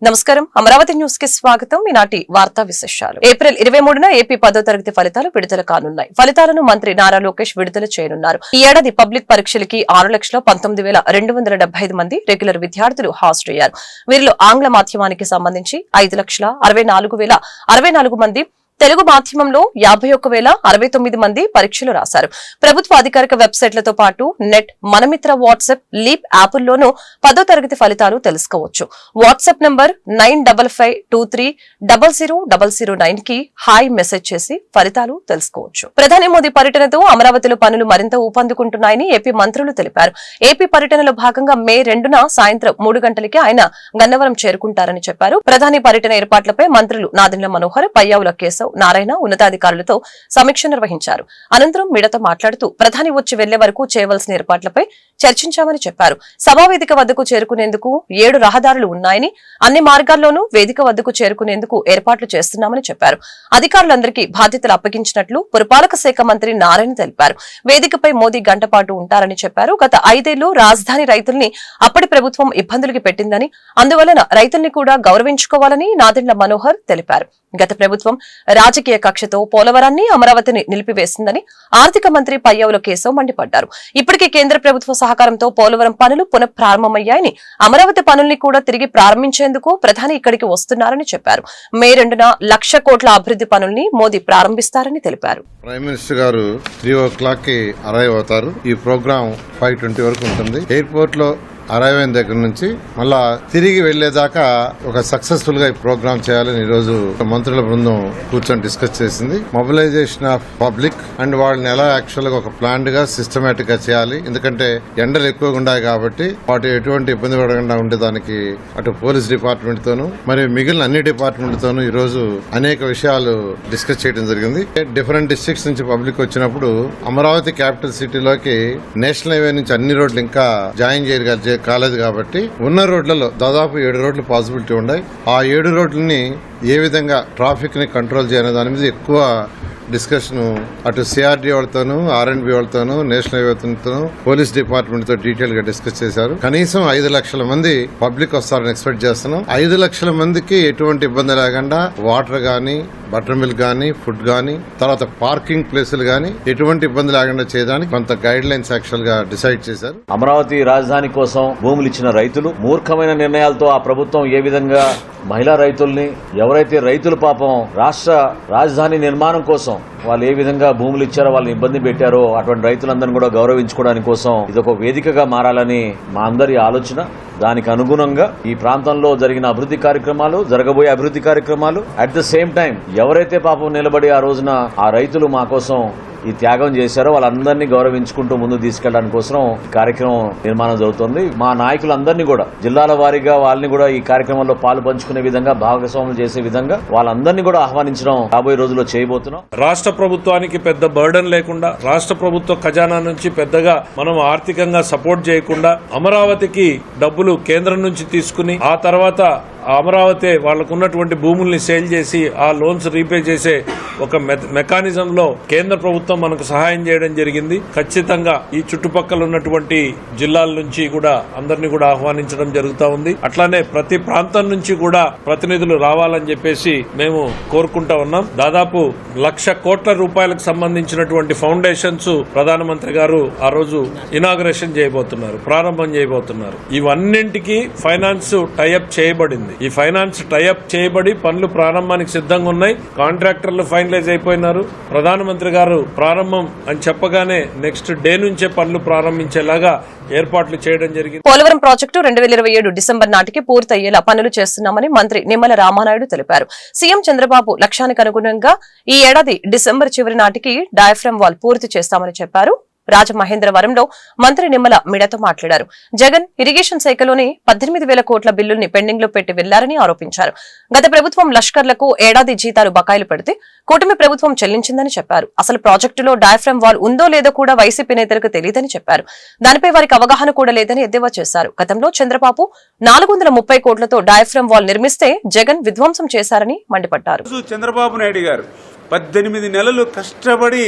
నమస్కారం అమరావతి న్యూస్ కి స్వాగతం. ఈనాటి వార్తా విశేషాలు. ఏప్రిల్ 23న ఏపీ 10వ తరగతి ఫలితాలు విడుదల కానున్నాయి. ఫలితాలను మంత్రి నారా లోకేష్ విడుదల చేయనున్నారు. ఈ ఏడాది పబ్లిక్ పరీక్షలకి 6,19,275 మంది రెగ్యులర్ విద్యార్థులు హాజరయ్యారు. వీరిలో ఆంగ్ల మాధ్యమానికి సంబంధించి 5,64,064 మంది, తెలుగు మాధ్యమంలో 51,069 మంది పరీక్షలు రాశారు. ప్రభుత్వ అధికారిక వెబ్సైట్లతో పాటు నెట్, మనమిత్ర, వాట్సాప్, లీప్ యాపుల్లోనూ 10వ తరగతి ఫలితాలు తెలుసుకోవచ్చు. వాట్సాప్ నంబర్ 9552300009 కి హాయ్ మెసేజ్ చేసి ఫలితాలు తెలుసుకోవచ్చు. ప్రధాని మోదీ పర్యటనతో అమరావతిలో పనులు మరింత ఊపందుకుంటున్నాయని ఏపీ మంత్రులు తెలిపారు. ఏపీ పర్యటనలో భాగంగా మే 2న సాయంత్రం 3 గంటలకి ఆయన గన్నవరం చేరుకుంటారని చెప్పారు. ప్రధాని పర్యటన ఏర్పాట్లపై మంత్రులు నాదెండ్ల మనోహర్, పయ్యావుల కేశవ్, నారాయణ ఉన్నతాధికారులతో సమీక్ష నిర్వహించారు. అనంతరం మీడియాతో మాట్లాడుతూ ప్రధాని వచ్చి వెళ్లే వరకు చేయవలసిన ఏర్పాట్లపై చర్చించామని చెప్పారు. సభావేదిక వద్దకు చేరుకునేందుకు 7 రహదారులు ఉన్నాయని, అన్ని మార్గాల్లోనూ వేదిక వద్దకు చేరుకునేందుకు ఏర్పాట్లు చేస్తున్నామని చెప్పారు. అధికారులందరికీ బాధ్యతలు అప్పగించినట్లు పురపాలక శాఖ మంత్రి నారాయణ తెలిపారు. వేదికపై మోదీ గంట పాటు ఉంటారని చెప్పారు. గత 5 ఏళ్లు రాజధాని రైతుల్ని అప్పటి ప్రభుత్వం ఇబ్బందులకి పెట్టిందని, అందువలన రైతుల్ని కూడా గౌరవించుకోవాలని నాదెండ్ల మనోహర్ తెలిపారు. గత ప్రభుత్వం రాజకీయ కక్షతో పోలవరాన్ని, అమరావతిని నిలిపివేసిందని ఆర్థిక మంత్రి పయ్యావుల కేశవ్ మండిపడ్డారు. ఇప్పటికే కేంద్ర ప్రభుత్వ సహకారంతో పోలవరం పనులు పునఃప్రారంభమయ్యాయని, అమరావతి పనుల్ని కూడా తిరిగి ప్రారంభించేందుకు ప్రధాని ఇక్కడికి వస్తున్నారని చెప్పారు. మే 2న 1,00,000 కోట్ల అభివృద్ధి పనుల్ని మోదీ ప్రారంభిస్తారని తెలిపారు. ప్రైమ్ మినిస్టర్ గారు 3:00 కి అరైవ్ అవుతారు. ఈ ప్రోగ్రాం 5:20 వరకు ఉంటుంది. ఎయిర్పోర్ట్ లో అరైవ్ అయిన దగ్గర నుంచి మళ్ళా తిరిగి వెళ్లేదాకా ఒక సక్సెస్ఫుల్ గా ఈ ప్రోగ్రామ్ చేయాలని ఈ రోజు మంత్రుల బృందం కూర్చొని డిస్కస్ చేసింది. మొబిలైజేషన్ ఆఫ్ పబ్లిక్ అండ్ వాళ్ళని ఎలా యాక్చువల్ గా ఒక ప్లాన్డ్ గా సిస్టమేటిక్ గా చేయాలి. ఎందుకంటే ఎండలు ఎక్కువగా ఉన్నాయి కాబట్టి వాటి ఎటువంటి ఇబ్బంది పడకుండా ఉండేదానికి అటు పోలీస్ డిపార్ట్మెంట్ తోనూ మరియు మిగిలిన అన్ని డిపార్ట్మెంట్ తోనూ ఈ రోజు అనేక విషయాలు డిస్కస్ చేయడం జరిగింది. డిఫరెంట్ డిస్ట్రిక్ట్స్ నుంచి పబ్లిక్ వచ్చినప్పుడు అమరావతి క్యాపిటల్ సిటీలోకి నేషనల్ హైవే నుంచి అన్ని రోడ్లు ఇంకా జాయిన్ కాలేదు కాబట్టి ఉన్న రోడ్లలో దాదాపు 7 రోడ్లు పాసిబిలిటీ ఉన్నాయి. ఆ 7 రోడ్లని ఏ విధంగా ట్రాఫిక్ ని కంట్రోల్ చేయాలనే దాని మీద ఎక్కువ డిస్కషన్ అటు సిఆర్డీ వాళ్ళతోనూ, ఆర్ఎండ్బి వాళ్ళతోనూ, నేషనల్ హైవేతోనూ, పోలీస్ డిపార్ట్మెంట్ తో డీటెయిల్ గా డిస్కస్ చేశారు. కనీసం 5 లక్షల మంది పబ్లిక్ వస్తారని ఎక్స్పెక్ట్ చేస్తున్నాం. 5 లక్షల మందికి ఎటువంటి ఇబ్బంది లేకుండా వాటర్ గానీ, బటర్ మిల్క్ గానీ, ఫుడ్ గానీ, తర్వాత పార్కింగ్ ప్లేసులు గానీ ఎటువంటి ఇబ్బంది లేకుండా చేయడానికి కొంత గైడ్ లైన్స్ యాక్చువల్ గా డిసైడ్ చేశారు. అమరావతి రాజధాని కోసం భూములు ఇచ్చిన రైతులు మూర్ఖమైన నిర్ణయాలతో ఆ ప్రభుత్వం ఏ విధంగా మహిళా రైతుల్ని, ఎవరైతే రైతులు పాపం రాష్ట్ర రాజధాని నిర్మాణం కోసం వాళ్ళు ఏ విధంగా భూములు ఇచ్చారో వాళ్ళని ఇబ్బంది పెట్టారో అటువంటి రైతులందరినీ కూడా గౌరవించుకోవడానికి కోసం ఇదొక వేదికగా మారాలని మా అందరి ఆలోచన. దానికి అనుగుణంగా ఈ ప్రాంతంలో జరిగిన అభివృద్ధి కార్యక్రమాలు, జరగబోయే అభివృద్ధి కార్యక్రమాలు, అట్ ద సేమ్ టైం ఎవరైతే పాపం నిలబడి ఆ రోజున ఆ రైతులు మా కోసం ఈ త్యాగం చేశారో వాళ్ళందరినీ గౌరవించుకుంటూ ముందుకు తీసుకెళ్లడానికి కోసం ఈ కార్యక్రమం నిర్మాణం జరుగుతుంది. మా నాయకులందరినీ కూడా జిల్లాల వారీగా వాళ్ళని కూడా ఈ కార్యక్రమంలో పాలు పంచుకునే విధంగా, భాగస్వాములు చేసే విధంగా వాళ్ళందరినీ కూడా ఆహ్వానించడం రాబోయే రోజుల్లో చేయబోతున్నాం. రాష్ట్ర ప్రభుత్వానికి పెద్ద బర్డన్ లేకుండా, రాష్ట్ర ప్రభుత్వ ఖజానా నుంచి పెద్దగా మనం ఆర్థికంగా సపోర్ట్ చేయకుండా అమరావతికి డబ్బులు కేంద్రం నుంచి తీసుకుని ఆ తర్వాత అమరావతి వాళ్లకు ఉన్నటువంటి భూముల్ని సేల్ చేసి ఆ లోన్స్ రీపే చేసే ఒక మెకానిజంలో కేంద్ర ప్రభుత్వం మనకు సహాయం చేయడం జరిగింది. ఖచ్చితంగా ఈ చుట్టుపక్కల ఉన్నటువంటి జిల్లాల నుంచి కూడా అందరినీ కూడా ఆహ్వానించడం జరుగుతూ ఉంది. అట్లానే ప్రతి ప్రాంతం నుంచి కూడా ప్రతినిధులు రావాలని చెప్పేసి మేము కోరుకుంటా ఉన్నాం. దాదాపు 1,00,000 కోట్ల రూపాయలకు సంబంధించినటువంటి ఫౌండేషన్స్ ప్రధానమంత్రి గారు ఆ రోజు ఇనాగరేషన్ చేయబోతున్నారు, ప్రారంభం చేయబోతున్నారు. ఇవన్నింటికి ఫైనాన్స్ టైఅప్ చేయబడింది. ఈ ఫైనాన్స్ టైఅప్ చేయబడి పనులు ప్రారంభానికి సిద్ధంగా ఉన్నాయి. కాంట్రాక్టర్లు ఫైనలైజ్ అయిపోయినారు. ప్రధానమంత్రి గారు ప్రారంభం అని చెప్పగానే నెక్స్ట్ డే నుంచే పనులు ప్రారంభించేలాగా ఏర్పాట్లు చేయడం జరిగింది. పోలవరం ప్రాజెక్టు 2027 డిసెంబర్ నాటికి పూర్తయ్యేలా పనులు చేస్తున్నామని మంత్రి నిమ్మల రామానాయుడు తెలిపారు. సీఎం చంద్రబాబు లక్ష్యానికి అనుగుణంగా ఈ ఏడాది డిసెంబర్ చివరి నాటికి డయాఫ్రమ్ వాల్ పూర్తి చేస్తామని చెప్పారు. రాజమహేంద్రవరంలో మంత్రి నిమ్మల మీడియాతో మాట్లాడారు. జగన్ ఇరిగేషన్ శాఖలోని 18,000 కోట్ల బిల్లుల్ని పెండింగ్ లో పెట్టి వెళ్లారని ఆరోపించారు. గత ప్రభుత్వం లష్కర్లకు ఏడాది జీతాలు బకాయిలు పెడితే కూటమి ప్రభుత్వం చెల్లించిందని చెప్పారు. అసలు ప్రాజెక్టులో డయాఫ్రమ్ వాల్ ఉందో లేదో కూడా వైసీపీ నేతలకు తెలియదని చెప్పారు. దానిపై వారికి అవగాహన కూడా లేదని ఎద్దేవా చేశారు. గతంలో చంద్రబాబు 430 కోట్లతో డయాఫ్రమ్ వాల్ నిర్మిస్తే జగన్ విధ్వంసం చేశారని మండిపడ్డారు. చంద్రబాబు నాయుడు గారు 18 నెలలు కష్టపడి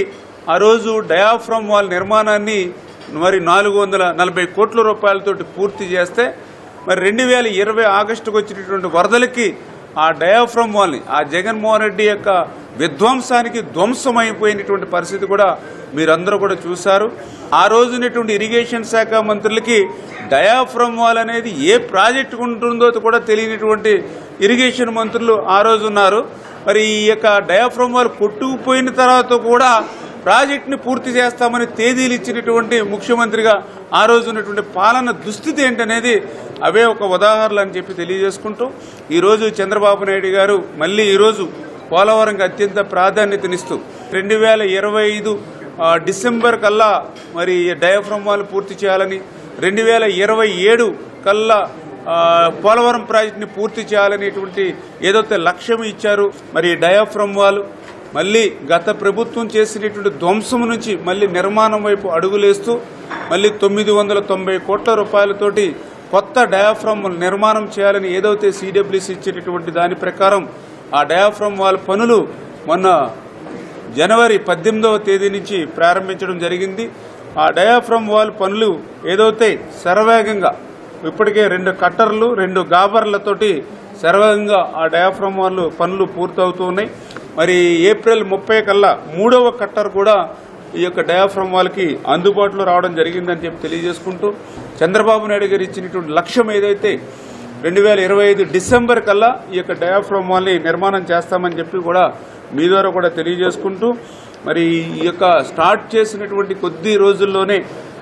ఆ రోజు డయాఫ్రమ్ వాల్ నిర్మాణాన్ని మరి 440 కోట్ల రూపాయలతోటి పూర్తి చేస్తే మరి 2020 ఆగస్టుకు వచ్చినటువంటి వరదలకి ఆ డయాఫ్రమ్ వాల్ని ఆ జగన్మోహన్ రెడ్డి యొక్క విధ్వంసానికి ధ్వంసమైపోయినటువంటి పరిస్థితి కూడా మీరందరూ కూడా చూశారు. ఆ రోజునటువంటి ఇరిగేషన్ శాఖ మంత్రులకి డయాఫ్రమ్ వాల్ అనేది ఏ ప్రాజెక్టు ఉంటుందో కూడా తెలియనటువంటి ఇరిగేషన్ మంత్రులు ఆ రోజు ఉన్నారు. మరి ఈ యొక్క డయాఫ్రమ్ వాల్ కొట్టుకుపోయిన తర్వాత కూడా ప్రాజెక్టుని పూర్తి చేస్తామని తేదీలు ఇచ్చినటువంటి ముఖ్యమంత్రిగా ఆ రోజు ఉన్నటువంటి పాలన దుస్థితి ఏంటనేది అవే ఒక ఉదాహరణలు అని చెప్పి తెలియజేసుకుంటూ ఈరోజు చంద్రబాబు నాయుడు గారు మళ్ళీ ఈరోజు పోలవరంకి అత్యంత ప్రాధాన్యతనిస్తూ 2025 డిసెంబర్ కల్లా మరి డయాఫ్రమ్ వాల్ పూర్తి చేయాలని, 2027 కల్లా పోలవరం ప్రాజెక్టుని పూర్తి చేయాలనేటువంటి ఏదైతే లక్ష్యం ఇచ్చారు. మరి డయాఫ్రమ్ వాల్ మళ్ళీ గత ప్రభుత్వం చేసినటువంటి ధ్వంసం నుంచి మళ్ళీ నిర్మాణం వైపు అడుగులేస్తూ మళ్ళీ 990 కోట్ల రూపాయలతోటి కొత్త డయాఫ్రమ్ నిర్మాణం చేయాలని ఏదైతే సిడబ్ల్యూసీ ఇచ్చినటువంటి దాని ప్రకారం ఆ డయాఫ్రమ్ వాల్ పనులు మొన్న జనవరి 18వ తేదీ నుంచి ప్రారంభించడం జరిగింది. ఆ డయాఫ్రమ్ వాల్ పనులు ఏదైతే శరవేగంగా ఇప్పటికే 2 కట్టర్లు 2 గాబర్లతోటి శరవేగంగా ఆ డయాఫ్రమ్ వాల్ పనులు పూర్తవుతూ ఉన్నాయి. మరి ఏప్రిల్ 30 కల్లా 3వ కట్టర్ కూడా ఈ యొక్క డయాఫ్రమ్ వాల్కి అందుబాటులో రావడం జరిగిందని చెప్పి తెలియజేసుకుంటూ చంద్రబాబు నాయుడు గారు ఇచ్చినటువంటి లక్ష్యం ఏదైతే 2025 డిసెంబర్ కల్లా ఈ యొక్క డయాఫ్రమ్ వాల్ని నిర్మాణం చేస్తామని చెప్పి కూడా మీ ద్వారా కూడా తెలియజేసుకుంటూ మరి ఈ యొక్క స్టార్ట్ చేసినటువంటి కొద్ది రోజుల్లోనే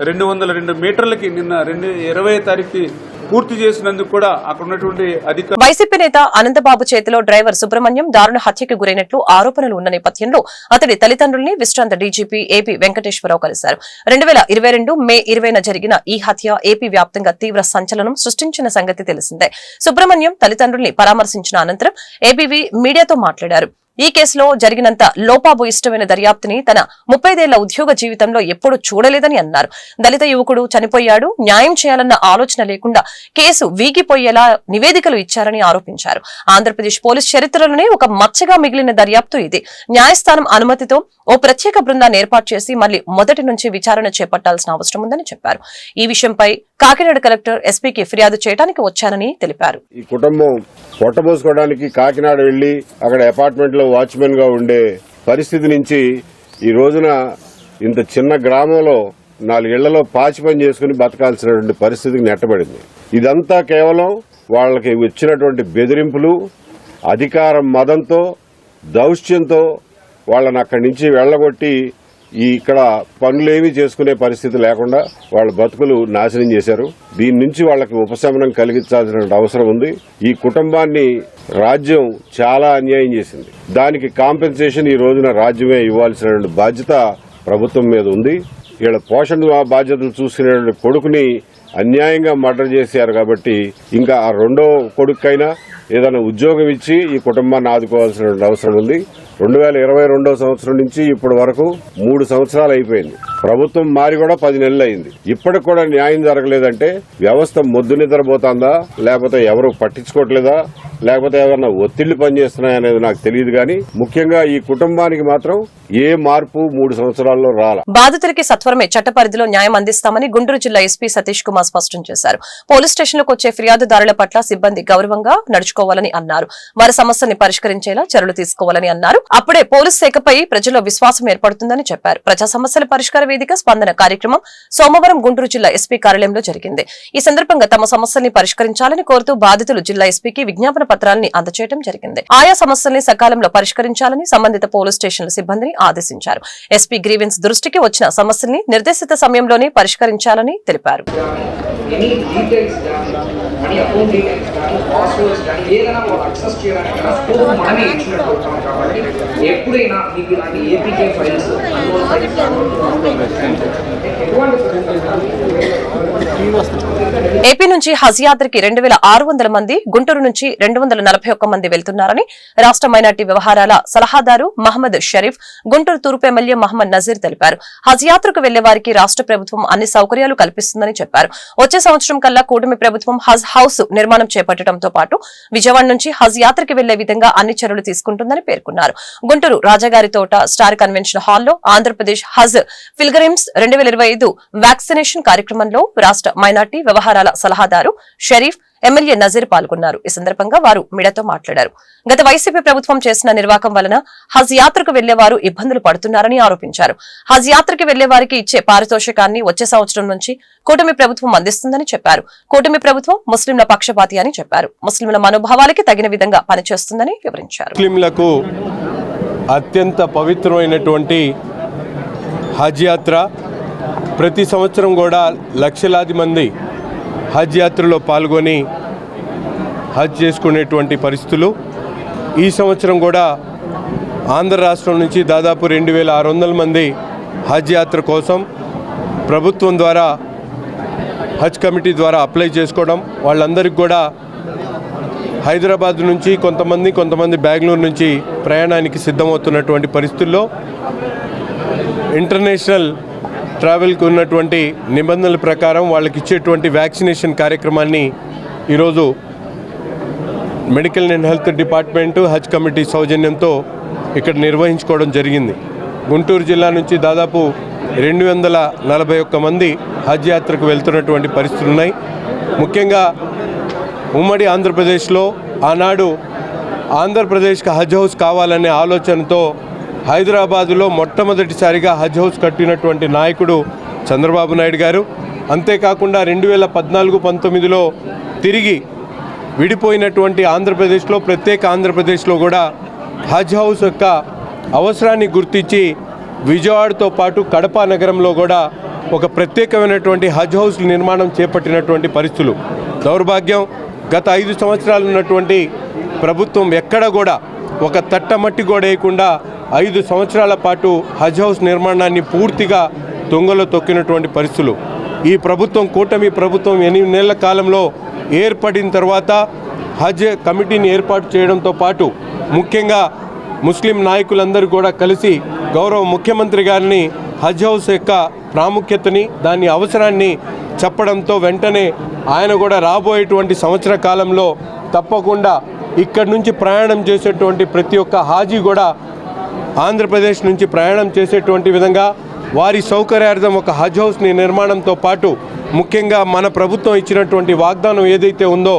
202 మీటర్లకి నిన్న 20 తారీఖు పూర్తి చేసినందుకు కూడా అక్కడ ఉన్నటువంటి అధికారులు. వైసీపీ నేత అనంతబాబు చేతిలో డ్రైవర్ సుబ్రహ్మణ్యం దారుణ హత్యకు గురైనట్లు ఆరోపణలు ఉన్న నేపథ్యంలో అతడి తల్లిదండ్రుల్ని విశ్రాంత డీజీపీ ఏపీ వెంకటేశ్వరరావు కలిశారు. 2022 మే 20న జరిగిన ఈ హత్య ఏపీ వ్యాప్తంగా తీవ్ర సంచలనం సృష్టించిన సంగతి తెలిసిందే. సుబ్రహ్మణ్యం తల్లిదండ్రుల్ని పరామర్శించిన అనంతరం ఏబీవీ మీడియాతో మాట్లాడారు. ఈ కేసులో జరిగినంత లోపాభూయిష్టమైన దర్యాప్తుని తన 35 ఏళ్ల ఉద్యోగ జీవితంలో ఎప్పుడూ చూడలేదని అన్నారు. దళిత యువకుడు చనిపోయాడు, న్యాయం చేయాలన్న ఆలోచన లేకుండా కేసు వీగిపోయేలా నివేదికలు ఇచ్చారని ఆరోపించారు. ఆంధ్రప్రదేశ్ పోలీస్ చరిత్రలోనే ఒక మచ్చగా మిగిలిన దర్యాప్తు ఇది. న్యాయస్థానం అనుమతితో ఓ ప్రత్యేక బృందాన్ని ఏర్పాటు చేసి మళ్లీ మొదటి నుంచి విచారణ చేపట్టాల్సిన అవసరం ఉందని చెప్పారు. ఈ విషయంపై కాకినాడ కలెక్టర్ ఎస్పీకి ఫిర్యాదు చేయడానికి వచ్చానని తెలిపారు. ఈ కుటుంబం పొట్టబోసుకోవడానికి కాకినాడ వెళ్లి అక్కడ అపార్ట్మెంట్ లో వాచ్మెన్ గా ఉండే పరిస్థితి నుంచి ఈ రోజున ఇంత చిన్న గ్రామంలో 4 ఇళ్లలో పాచి పని చేసుకుని బతకాల్సినటువంటి పరిస్థితికి నెట్టబడింది. ఇదంతా కేవలం వాళ్ళకి వచ్చినటువంటి బెదిరింపులు, అధికారం మదంతో, దౌష్ట్యంతో వాళ్ళని అక్కడి నుంచి వెళ్లగొట్టి ఇక్కడ పనులేమీ చేసుకునే పరిస్థితి లేకుండా వాళ్ళ బతుకులు నాశనం చేశారు. దీని నుంచి వాళ్ళకి ఉపశమనం కలిగించాల్సిన అవసరం ఉంది. ఈ కుటుంబాన్ని రాజ్యం చాలా అన్యాయం చేసింది. దానికి కాంపెన్సేషన్ ఈ రోజున రాజ్యమే ఇవ్వాల్సిన బాధ్యత ప్రభుత్వం మీద ఉంది. వీళ్ళ పోషణ బాధ్యతలు చూసుకునే కొడుకుని అన్యాయంగా మర్డర్ చేశారు కాబట్టి ఇంకా ఆ 2వ కొడుకైనా ఏదైనా ఉద్యోగం ఇచ్చి ఈ కుటుంబాన్ని ఆదుకోవాల్సిన అవసరం ఉంది. 2022వ సంవత్సరం నుంచి ఇప్పటి వరకు 3 సంవత్సరాలు అయిపోయింది. ప్రభుత్వం మారి కూడా 10 నెలలు అయింది. ఇప్పటికి కూడా న్యాయం జరగలేదంటే వ్యవస్థ మొద్దు నిద్రపోతుందా, లేకపోతే ఎవరు పట్టించుకోవట్లేదా, లేకపోతే ఏమన్నా ఒత్తిళ్లు పనిచేస్తున్నాయనేది నాకు తెలియదు. కానీ ముఖ్యంగా ఈ కుటుంబానికి మాత్రం ఏ మార్పు 3 సంవత్సరాల్లో రాల. బాధితులకి సత్వరమే చట్ట పరిధిలో న్యాయం అందిస్తామని గుంటూరు జిల్లా ఎస్పీ సతీష్ కుమార్ స్పష్టం చేశారు. పోలీస్ స్టేషన్లకు వచ్చే ఫిర్యాదుదారుల పట్ల సిబ్బంది గౌరవంగా నడుచుకోవాలని అన్నారు. వారి సమస్యని పరిష్కరించేలా చర్యలు తీసుకోవాలని అన్నారు. అప్పుడే పోలీస్ శాఖపై ప్రజల్లో విశ్వాసం ఏర్పడుతుందని చెప్పారు. ప్రజా సమస్యల పరిష్కార వేదిక స్పందన కార్యక్రమం సోమవారం గుంటూరు జిల్లా ఎస్పీ కార్యాలయంలో జరిగింది. ఈ సందర్భంగా తమ సమస్యల్ని పరిష్కరించాలని కోరుతూ బాధితులు జిల్లా ఎస్పీకి విజ్ఞాపన పత్రాన్ని అందజేయడం జరిగింది. ఆయా సమస్యల్ని సకాలంలో పరిష్కరించాలని సంబంధిత పోలీస్ స్టేషన్ల సిబ్బందిని ఆదేశించారు. ఎస్పీ గ్రీవెన్స్ దృష్టికి వచ్చిన సమస్యల్ని నిర్దేశిత సమయంలోనే పరిష్కరించాలని తెలిపారు. ఎనీ డీటెయిల్స్ కానీ మనీ అకౌంట్ డీటెయిల్స్ కానీ పాస్వర్డ్స్ కానీ ఏదైనా వాళ్ళు యాక్సెస్ చేయడానికి ప్రూఫ్ మనమే ఇచ్చినట్టు ఉంటాం. కాబట్టి ఎప్పుడైనా మీకు ఇలాంటి ఏపీకే ఫైల్స్ ఏపీ నుంచి హజ్ యాత్రకి 2600 మంది, గుంటూరు నుంచి 241 మంది వెళ్తున్నారని రాష్ట్ర మైనార్టీ వ్యవహారాల సలహాదారు మహమ్మద్ షరీఫ్, గుంటూరు తూర్పు ఎమ్మెల్యే మహమ్మద్ నజీర్ తెలిపారు. హజ్ యాత్రకు వెళ్లే వారికి రాష్ట్ర ప్రభుత్వం అన్ని సౌకర్యాలు కల్పిస్తుందని చెప్పారు. వచ్చే సంవత్సరం కల్లా కూటమి ప్రభుత్వం హజ్ హౌస్ నిర్మాణం చేపట్టడంతో పాటు విజయవాడ నుంచి హజ్ యాత్రకి వెళ్లే విధంగా అన్ని చర్యలు తీసుకుంటుందని పేర్కొన్నారు. గుంటూరు రాజాగారి తోట స్టార్ కన్వెన్షన్ హాల్లో ఆంధ్రప్రదేశ్ హజ్ పిల్గ్రిమ్స్ 2025 వ్యాక్సినేషన్ కార్యక్రమంలో రాష్ట్ర మైనార్టీ వ్యవహారాల సలహా సలహాదారు షరీఫ్, ఎమ్మెల్యే నజీర్ పాల్గొన్నారు. ఈ సందర్భంగా వారు మీడియాతో మాట్లాడారు. గత వైసీపీ ప్రభుత్వం చేసిన నిర్వాకం వలన హజ్ యాత్రకు వెళ్లేవారు ఇబ్బందులు పడుతున్నారని ఆరోపించారు. హజ్ యాత్రకు వెళ్లే వారికి ఇచ్చే పారితోషికాన్ని వచ్చే సంవత్సరం నుంచి కూటమి ప్రభుత్వం అందిస్తుందని చెప్పారు. కూటమి ప్రభుత్వం ముస్లింల పక్షపాతి అని చెప్పారు. ముస్లింల మనోభావాలకి తగిన విధంగా పనిచేస్తుందని వివరించారు. ముస్లింలకు అత్యంత పవిత్రమైనటువంటి హజ్ యాత్ర ప్రతి సంవత్సరం కూడా లక్షలాది మంది హజ్ యాత్రలో పాల్గొని హజ్ చేసుకునేటువంటి పరిస్థితులు. ఈ సంవత్సరం కూడా ఆంధ్ర రాష్ట్రం నుంచి దాదాపు 2600 మంది హజ్ యాత్ర కోసం ప్రభుత్వం ద్వారా హజ్ కమిటీ ద్వారా అప్లై చేసుకోవడం, వాళ్ళందరికీ కూడా హైదరాబాద్ నుంచి కొంతమంది బెంగళూరు నుంచి ప్రయాణానికి సిద్ధమవుతున్నటువంటి పరిస్థితుల్లో ఇంటర్నేషనల్ ట్రావెల్కి ఉన్నటువంటి నిబంధనల ప్రకారం వాళ్ళకి ఇచ్చేటువంటి వ్యాక్సినేషన్ కార్యక్రమాన్ని ఈరోజు medical and health department Haj committee సౌజన్యంతో ఇక్కడ నిర్వహించుకోవడం జరిగింది. గుంటూరు జిల్లా నుంచి దాదాపు 241 మంది హజ్ యాత్రకు వెళ్తున్నటువంటి పరిస్థితులు ఉన్నాయి. ముఖ్యంగా ఉమ్మడి ఆంధ్రప్రదేశ్లో ఆనాడు ఆంధ్రప్రదేశ్కి హజ్ హౌస్ కావాలనే ఆలోచనతో హైదరాబాదులో మొట్టమొదటిసారిగా హజ్ హౌస్ కట్టినటువంటి నాయకుడు చంద్రబాబు నాయుడు గారు. అంతేకాకుండా 2014-19లో తిరిగి విడిపోయినటువంటి ఆంధ్రప్రదేశ్లో, ప్రత్యేక ఆంధ్రప్రదేశ్లో కూడా హజ్ హౌస్ యొక్క అవసరాన్ని గుర్తించి విజయవాడతో పాటు కడప నగరంలో కూడా ఒక ప్రత్యేకమైనటువంటి హజ్ హౌస్ నిర్మాణం చేపట్టినటువంటి పరిస్థితులు. దౌర్భాగ్యం, గత 5 సంవత్సరాలు ఉన్నటువంటి ప్రభుత్వం ఎక్కడ కూడా ఒక తట్టమట్టి గోడ వేయకుండా 5 సంవత్సరాల పాటు హజ్ హౌస్ నిర్మాణాన్ని పూర్తిగా తుంగలో తొక్కినటువంటి పరిస్థితులు. ఈ ప్రభుత్వం, కూటమి ప్రభుత్వం 8 నెలల కాలంలో ఏర్పడిన తర్వాత హజ్ కమిటీని ఏర్పాటు చేయడంతో పాటు ముఖ్యంగా ముస్లిం నాయకులందరూ కూడా కలిసి గౌరవ ముఖ్యమంత్రి గారిని హజ్ హౌస్ యొక్క ప్రాముఖ్యతని, దాని అవసరాన్ని చెప్పడంతో వెంటనే ఆయన కూడా రాబోయేటువంటి సంవత్సర కాలంలో తప్పకుండా ఇక్కడి నుంచి ప్రయాణం చేసేటువంటి ప్రతి ఒక్క హాజీ కూడా ఆంధ్రప్రదేశ్ నుంచి ప్రయాణం చేసేటువంటి విధంగా వారి సౌకర్యార్థం ఒక హజ్ హౌస్ని నిర్మాణంతో పాటు ముఖ్యంగా మన ప్రభుత్వం ఇచ్చినటువంటి వాగ్దానం ఏదైతే ఉందో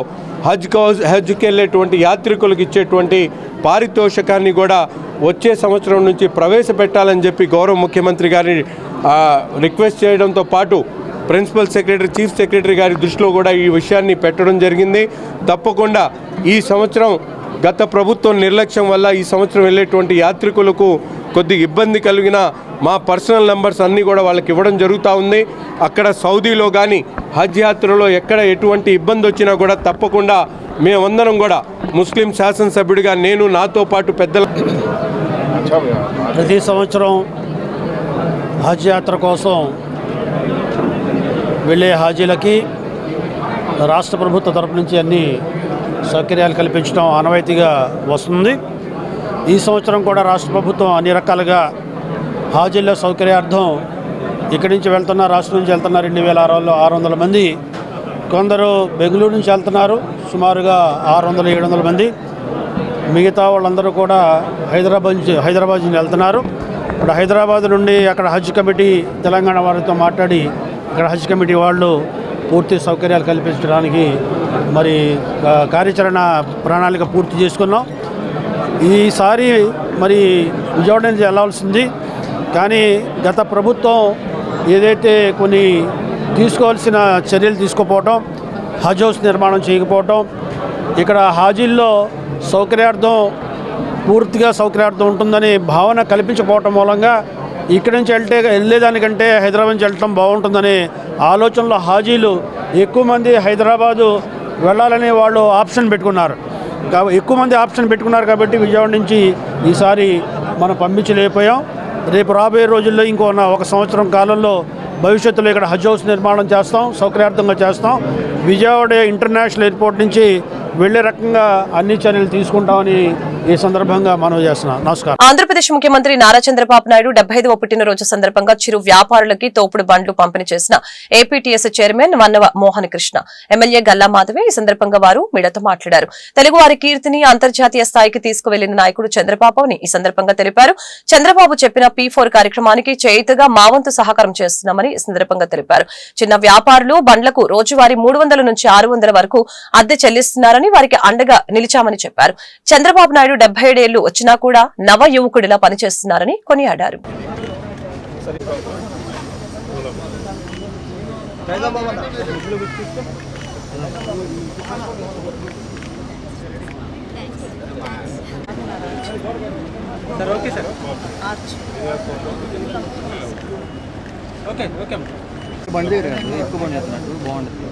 హజ్కి వెళ్ళేటువంటి యాత్రికులకు ఇచ్చేటువంటి పారితోషికాన్ని కూడా వచ్చే సంవత్సరం నుంచి ప్రవేశపెట్టాలని చెప్పి గౌరవ ముఖ్యమంత్రి గారిని రిక్వెస్ట్ చేయడంతో పాటు ప్రిన్సిపల్ సెక్రటరీ, చీఫ్ సెక్రటరీ గారి దృష్టిలో కూడా ఈ విషయాన్ని పెట్టడం జరిగింది. తప్పకుండా ఈ సంవత్సరం గత ప్రభుత్వం నిర్లక్ష్యం వల్ల ఈ సంవత్సరం వెళ్ళేటువంటి యాత్రికులకు కొద్దిగా ఇబ్బంది కలిగిన మా పర్సనల్ నెంబర్స్ అన్నీ కూడా వాళ్ళకి ఇవ్వడం జరుగుతూ ఉంది. అక్కడ సౌదీలో కానీ హజ్ యాత్రలో ఎక్కడ ఎటువంటి ఇబ్బంది వచ్చినా కూడా తప్పకుండా మేమందరం కూడా ముస్లిం శాసనసభ్యుడిగా నేను, నాతో పాటు పెద్దల ప్రతి సంవత్సరం హజ్ యాత్ర కోసం వెళ్ళే హాజీలకి రాష్ట్ర ప్రభుత్వ తరపు నుంచి అన్ని సౌకర్యాలు కల్పించడం ఆనవాయితీగా వస్తుంది. ఈ సంవత్సరం కూడా రాష్ట్ర ప్రభుత్వం అన్ని రకాలుగా హాజీల సౌకర్యార్థం ఇక్కడి నుంచి వెళ్తున్న, రాష్ట్రం నుంచి వెళ్తున్న 2600 మంది, కొందరు బెంగళూరు నుంచి వెళ్తున్నారు సుమారుగా 600-700 మంది, మిగతా వాళ్ళందరూ కూడా హైదరాబాద్ నుంచి వెళ్తున్నారు. ఇప్పుడు హైదరాబాద్ నుండి అక్కడ హజ్ కమిటీ తెలంగాణ వారితో మాట్లాడి అక్కడ హజ్ కమిటీ వాళ్ళు పూర్తి సౌకర్యాలు కల్పించడానికి మరి కార్యాచరణ ప్రణాళిక పూర్తి చేసుకున్నాం. ఈసారి మరి విజయవాడ నుంచి వెళ్ళాల్సింది, కానీ గత ప్రభుత్వం ఏదైతే కొన్ని తీసుకోవాల్సిన చర్యలు తీసుకోపోవటం, హజ్ హౌస్ నిర్మాణం చేయకపోవటం, ఇక్కడ హాజీల్లో పూర్తిగా సౌకర్యార్థం ఉంటుందని భావన కల్పించకపోవటం మూలంగా ఇక్కడి నుంచి వెళ్ళేదానికంటే హైదరాబాద్ నుంచి వెళ్ళటం బాగుంటుందనే ఆలోచనలో హాజీలు ఎక్కువ మంది హైదరాబాదు వెళ్ళాలని వాళ్ళు ఆప్షన్ పెట్టుకున్నారు. ఎక్కువ మంది ఆప్షన్ పెట్టుకున్నారు కాబట్టి విజయవాడ నుంచి ఈసారి మనం పంపించలేకపోయాం. రేపు రాబోయే రోజుల్లో ఇంకో 1 సంవత్సరం కాలంలో భవిష్యత్తులో ఇక్కడ హజ్ హౌస్ నిర్మాణం చేస్తాం, సౌకర్యార్థంగా చేస్తాం. విజయవాడ ఇంటర్నేషనల్ ఎయిర్పోర్ట్ నుంచి వెళ్ళే రకంగా అన్ని చర్యలు తీసుకుంటామని ఈ సందర్భంగా మనవి చేస్తున్నాను. నమస్కారం. ఆంధ్రప్రదేశ్ ముఖ్యమంత్రి నారా చంద్రబాబు నాయుడు 75వ పుట్టినరోజు సందర్భంగా చిరు వ్యాపారులకి తోపుడు బండ్లు పంపిణీ చేసిన APTS chairman Vannava Mohan Krishna, MLA Galla Madhavi ఈ సందర్భంగా వారు మీడియాతో మాట్లాడారు. తెలుగు వారి కీర్తిని అంతర్జాతీయ స్థాయికి తీసుకువెళ్లిన నాయకుడు చంద్రబాబు అని ఈ సందర్భంగా తెలిపారు. చంద్రబాబు చెప్పిన P4 కార్యక్రమానికి చేయుతగా మా వంతు సహకారం చేస్తున్నామని ఈ సందర్భంగా తెలిపారు. చిన్న వ్యాపారులు బండ్లకు రోజువారీ 300 నుంచి 600 వరకు అద్దె చెల్లిస్తున్నారని, వారికి అండగా నిలిచామని చెప్పారు. చంద్రబాబు నాయుడు 77 ఏళ్లు వచ్చినా కూడా నవ యువకుడిలా పనిచేస్తున్నారని కొనియాడారు. బండి ఎక్కువ బండి చేస్తున్నట్టు బాగుంటుంది.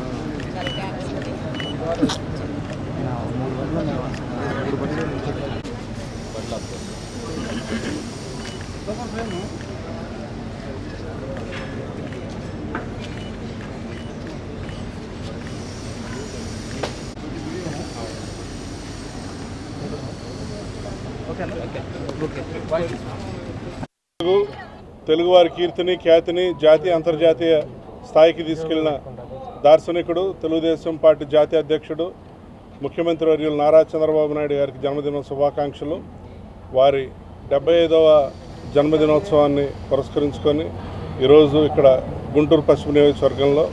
తెలుగువారి కీర్తిని ఖ్యాతిని జాతీయ అంతర్జాతీయ స్థాయికి తీసుకెళ్లిన దార్శనికుడు, తెలుగుదేశం పార్టీ జాతీయ అధ్యక్షుడు, ముఖ్యమంత్రి వర్యులు నారా చంద్రబాబు నాయుడు గారికి జన్మదిన శుభాకాంక్షలు. వారి 75వ జన్మదినోత్సవాన్ని పురస్కరించుకొని ఈరోజు ఇక్కడ గుంటూరు పశ్చిమ నియోజకవర్గంలో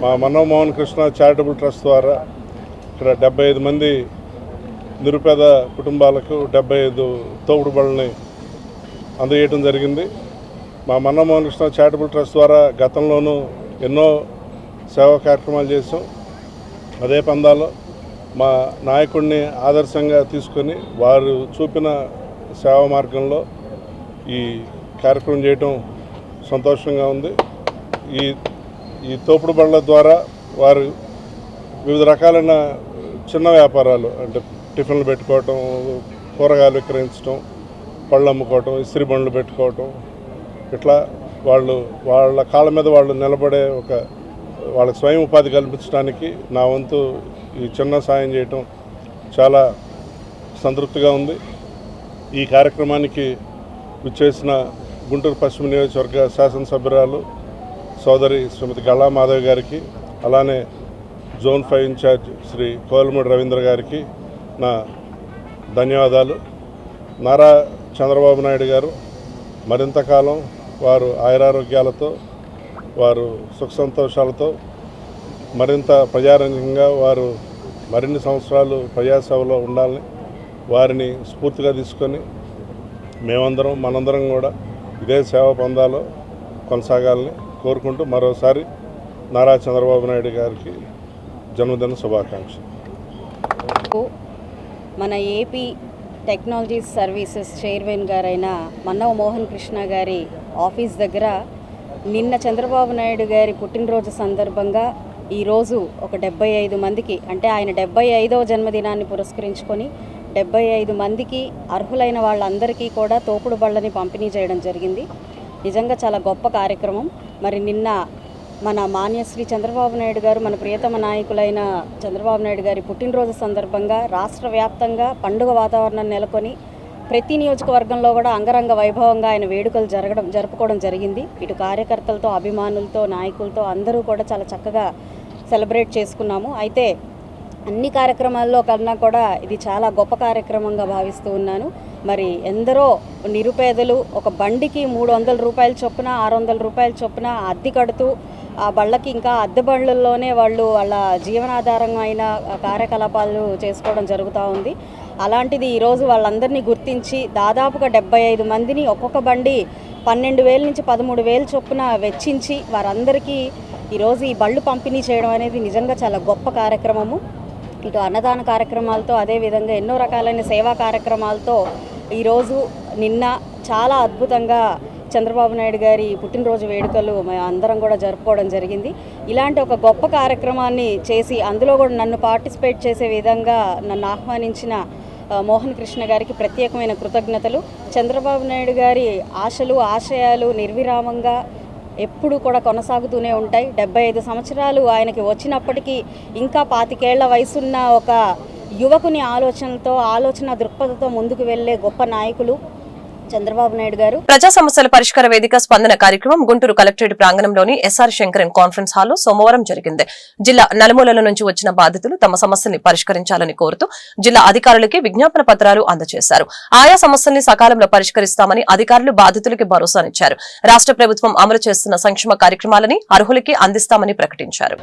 మా వన్నవ మోహన్ కృష్ణ చారిటబుల్ ట్రస్ట్ ద్వారా ఇక్కడ 75 మంది నిరుపేద కుటుంబాలకు 75 తోపుడు బళ్ళని అందజేయడం జరిగింది. మా వన్నవ మోహన్ కృష్ణ చారిటబుల్ ట్రస్ట్ ద్వారా గతంలోనూ ఎన్నో సేవా కార్యక్రమాలు చేసాం. అదే పందాలో మా నాయకుడిని ఆదర్శంగా తీసుకొని వారు చూపిన సేవా మార్గంలో ఈ కార్యక్రమం చేయటం సంతోషంగా ఉంది. ఈ తోపుడు బళ్ళ ద్వారా వారు వివిధ రకాలైన చిన్న వ్యాపారాలు, అంటే టిఫిన్లు పెట్టుకోవటం, కూరగాయలు విక్రయించడం, పళ్ళు అమ్ముకోవటం, ఇస్త్రీ బండ్లు పెట్టుకోవటం, ఇట్లా వాళ్ళ కాళ్ళ మీద వాళ్ళు నిలబడే వాళ్ళకి స్వయం ఉపాధి కల్పించడానికి నా వంతు ఈ చిన్న సాయం చేయటం చాలా సంతృప్తిగా ఉంది. ఈ కార్యక్రమానికి విచ్చేసిన గుంటూరు పశ్చిమ నియోజకవర్గ శాసనసభ్యురాలు సోదరి శ్రీమతి గల్లా మాధవి గారికి, అలానే జోన్ 5 ఇన్ఛార్జ్ శ్రీ కోలమూడి రవీంద్ర గారికి నా ధన్యవాదాలు. నారా చంద్రబాబు నాయుడు గారు మరింత కాలం వారు ఆయురారోగ్యాలతో, వారు సుఖ సంతోషాలతో మరింత ప్రజారంగంగా వారు మరిన్ని సంవత్సరాలు ప్రజాసేవలో ఉండాలని, వారిని స్ఫూర్తిగా తీసుకొని మనందరం కూడా ఇదే సేవ పొందాలో కొనసాగాలని కోరుకుంటూ మరోసారి నారా చంద్రబాబు నాయుడు గారికి జన్మదిన శుభాకాంక్షలు. మన ఏపీ టెక్నాలజీస్ సర్వీసెస్ చైర్మన్ గారైన వన్నవ మోహన్ కృష్ణ గారి ఆఫీస్ దగ్గర నిన్న చంద్రబాబు నాయుడు గారి పుట్టినరోజు సందర్భంగా ఈరోజు ఒక 75 మందికి, అంటే ఆయన 75వ జన్మదినాన్ని పురస్కరించుకొని 75 మందికి అర్హులైన వాళ్ళందరికీ కూడా తోపుడు బళ్ళని పంపిణీ చేయడం జరిగింది. నిజంగా చాలా గొప్ప కార్యక్రమం. మరి నిన్న మన మాన్యశ్రీ చంద్రబాబు నాయుడు గారు, మన ప్రియతమ నాయకులైన చంద్రబాబు నాయుడు గారి పుట్టినరోజు సందర్భంగా రాష్ట్ర వ్యాప్తంగా పండుగ వాతావరణం నెలకొని ప్రతి నియోజకవర్గంలో కూడా అంగరంగ వైభవంగా ఆయన వేడుకలు జరుపుకోవడం జరిగింది. ఇటు కార్యకర్తలతో, అభిమానులతో, నాయకులతో అందరూ కూడా చాలా చక్కగా సెలబ్రేట్ చేసుకున్నాము. అయితే అన్ని కార్యక్రమాల్లో కన్నా కూడా ఇది చాలా గొప్ప కార్యక్రమంగా భావిస్తూ ఉన్నాను. మరి ఎందరో నిరుపేదలు ఒక బండికి 300 రూపాయల చొప్పున, 600 రూపాయల చొప్పున అద్దె కడుతూ ఆ బళ్ళకి, ఇంకా అద్దె బళ్ళల్లోనే వాళ్ళు వాళ్ళ జీవనాధారమైన కార్యకలాపాలు చేసుకోవడం జరుగుతూ ఉంది. అలాంటిది ఈరోజు వాళ్ళందరినీ గుర్తించి దాదాపుగా 75 మందిని ఒక్కొక్క బండి 12,000 నుంచి 13,000 చొప్పున వెచ్చించి వారందరికీ ఈరోజు ఈ బళ్ళు పంపిణీ చేయడం అనేది నిజంగా చాలా గొప్ప కార్యక్రమము. ఇటు అన్నదాన కార్యక్రమాలతో, అదేవిధంగా ఎన్నో రకాలైన సేవా కార్యక్రమాలతో ఈరోజు నిన్న చాలా అద్భుతంగా చంద్రబాబు నాయుడు గారి పుట్టినరోజు వేడుకలు అందరం కూడా జరుపుకోవడం జరిగింది. ఇలాంటి ఒక గొప్ప కార్యక్రమాన్ని చేసి అందులో కూడా నన్ను పార్టిసిపేట్ చేసే విధంగా నన్ను ఆహ్వానించిన మోహన్ కృష్ణ గారికి ప్రత్యేకమైన కృతజ్ఞతలు. చంద్రబాబు నాయుడు గారి ఆశలు, ఆశయాలు నిర్విరామంగా ఎప్పుడు కూడా కొనసాగుతూనే ఉంటాయి. 75 సంవత్సరాలు ఆయనకి వచ్చినప్పటికీ ఇంకా 25 ఏళ్ల వయసున్న ఒక యువకుని ఆలోచన దృక్పథంతో ముందుకు వెళ్లే గొప్ప నాయకులు చంద్రబాబు నాయుడు గారు. ప్రజా సమస్యల పరిష్కార వేదిక స్పందన కార్యక్రమం గుంటూరు కలెక్టరేట్ ప్రాంగణంలోని ఎస్ఆర్ శంకరన్ కాన్ఫరెన్స్ హాల్లో సోమవారం జరిగింది. జిల్లా నలుమూలల నుంచి వచ్చిన బాధితులు తమ సమస్యల్ని పరిష్కరించాలని కోరుతూ జిల్లా అధికారులకి విజ్ఞాపన పత్రాలు అందజేశారు. ఆయా సమస్యల్ని సకాలంలో పరిష్కరిస్తామని అధికారులు బాధితులకి భరోసానిచ్చారు. రాష్ట్ర ప్రభుత్వం అమలు చేస్తున్న సంక్షేమ కార్యక్రమాలని అర్హులకి అందిస్తామని ప్రకటించారు.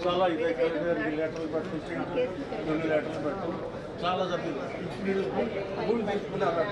చాలా లెటర్లు పెట్టు, 2 లెటర్లు పెట్టు, చాలా సభ్యులు భూమి తీసుకున్నారు.